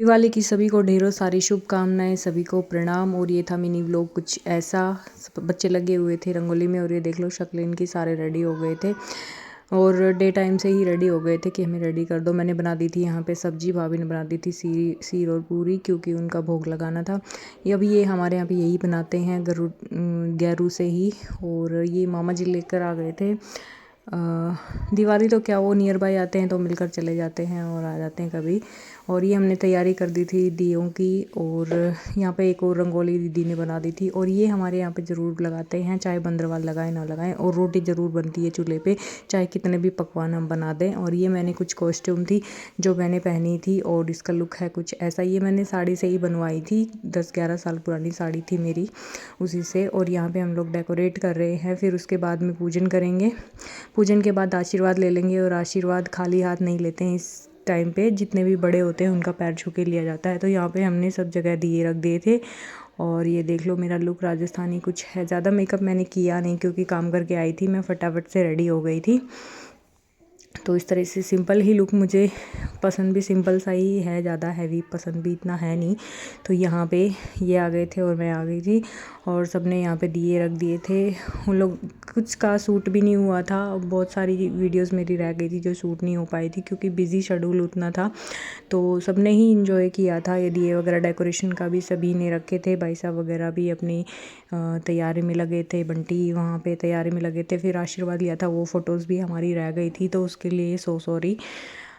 दिवाली की सभी को ढेरों सारी शुभकामनाएं, सभी को प्रणाम। और ये था मिनी व्लॉग कुछ ऐसा। बच्चे लगे हुए थे रंगोली में और ये देख लो शक्ल इनकी, सारे रेडी हो गए थे और डे टाइम से ही रेडी हो गए थे कि हमें रेडी कर दो। मैंने बना दी थी यहाँ पे सब्जी, भाभी ने बना दी थी सीर और पूरी क्योंकि उनका भोग लगाना था। ये हमारे यहाँ पे यही बनाते हैं गैरू से ही। और ये मामा जी लेकर आ गए थे। दिवाली तो क्या, वो नियर बाय आते हैं तो मिलकर चले जाते हैं और आ जाते हैं कभी। और ये हमने तैयारी कर दी थी दियों की। और यहाँ पे एक और रंगोली दीदी ने बना दी थी। और ये हमारे यहाँ पे ज़रूर लगाते हैं, चाहे बंदरवाल लगाएं ना लगाएं। और रोटी ज़रूर बनती है चूल्हे पे, चाहे कितने भी पकवान हम बना दें। और ये मैंने कुछ कॉस्ट्यूम थी जो मैंने पहनी थी और इसका लुक है कुछ ऐसा। ये मैंने साड़ी से ही बनवाई थी, 10-11 साल पुरानी साड़ी थी मेरी, उसी से। और यहाँ पे हम लोग डेकोरेट कर रहे हैं, फिर उसके बाद में पूजन करेंगे। पूजन के बाद आशीर्वाद ले लेंगे। और आशीर्वाद खाली हाथ नहीं लेते हैं इस टाइम पे, जितने भी बड़े होते हैं उनका पैर छू के लिया जाता है। तो यहाँ पे हमने सब जगह दिए रख दिए थे। और ये देख लो मेरा लुक राजस्थानी कुछ है। ज़्यादा मेकअप मैंने किया नहीं क्योंकि काम करके आई थी, मैं फटाफट से रेडी हो गई थी। तो इस तरह से सिंपल ही लुक मुझे पसंद भी सिंपल सा ही है, ज़्यादा हैवी पसंद भी इतना है नहीं। तो यहाँ पे ये आ गए थे और मैं आ गई थी और सबने यहाँ पे दिए रख दिए थे। उन लोग कुछ का सूट भी नहीं हुआ था। बहुत सारी वीडियोस मेरी रह गई थी जो शूट नहीं हो पाई थी क्योंकि बिज़ी शेड्यूल उतना था। तो सबने ही इंजॉय किया था। ये दिए वगैरह डेकोरेशन का भी सभी ने रखे थे। भाई साहब वगैरह भी अपनी तैयारी में लगे थे, बंटी वहाँ पे तैयारी में लगे थे। फिर आशीर्वाद लिया था, वो फ़ोटोज़ भी हमारी रह गई थी तो उसके लिए सॉरी।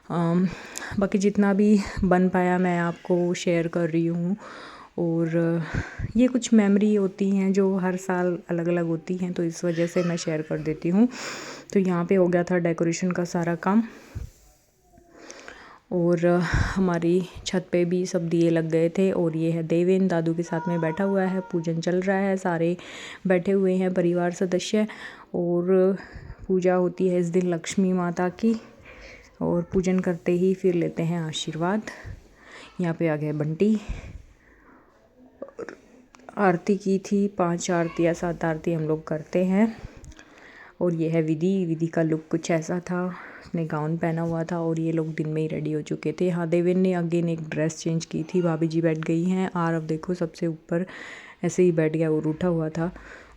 बाकी जितना भी बन पाया मैं आपको शेयर कर रही हूँ। और ये कुछ मेमोरी होती हैं जो हर साल अलग अलग होती हैं, तो इस वजह से मैं शेयर कर देती हूँ। तो यहाँ पे हो गया था डेकोरेशन का सारा काम। और हमारी छत पे भी सब दिए लग गए थे। और ये है देवेन, दादू के साथ में बैठा हुआ है, पूजन चल रहा है, सारे बैठे हुए हैं परिवार सदस्य। और पूजा होती है इस दिन लक्ष्मी माता की। और पूजन करते ही फिर लेते हैं आशीर्वाद। यहाँ पे आ गए बंटी। आरती की थी, 5 आरती या 7 आरती हम लोग करते हैं। और ये है विधि का लुक कुछ ऐसा था, उसने गाउन पहना हुआ था और ये लोग दिन में ही रेडी हो चुके थे। हाँ, देवेन ने अगेन एक ड्रेस चेंज की थी। भाभी जी बैठ गई हैं। आरव देखो सबसे ऊपर ऐसे ही बैठ गया, वो रूठा हुआ था।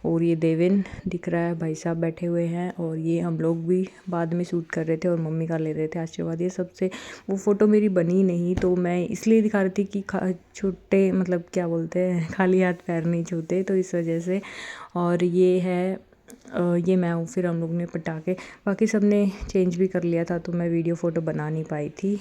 और ये देवेन दिख रहा है, भाई साहब बैठे हुए हैं। और ये हम लोग भी बाद में शूट कर रहे थे और मम्मी का ले रहे थे आशीर्वाद। ये सबसे वो फ़ोटो मेरी बनी नहीं तो मैं इसलिए दिखा रही थी कि छोटे मतलब क्या बोलते हैं, खाली हाथ पैर नहीं छूते, तो इस वजह से। और ये है ये मैं हूँ। फिर हम लोग ने पटाखे, बाकी सब ने चेंज भी कर लिया था तो मैं वीडियो फ़ोटो बना नहीं पाई थी।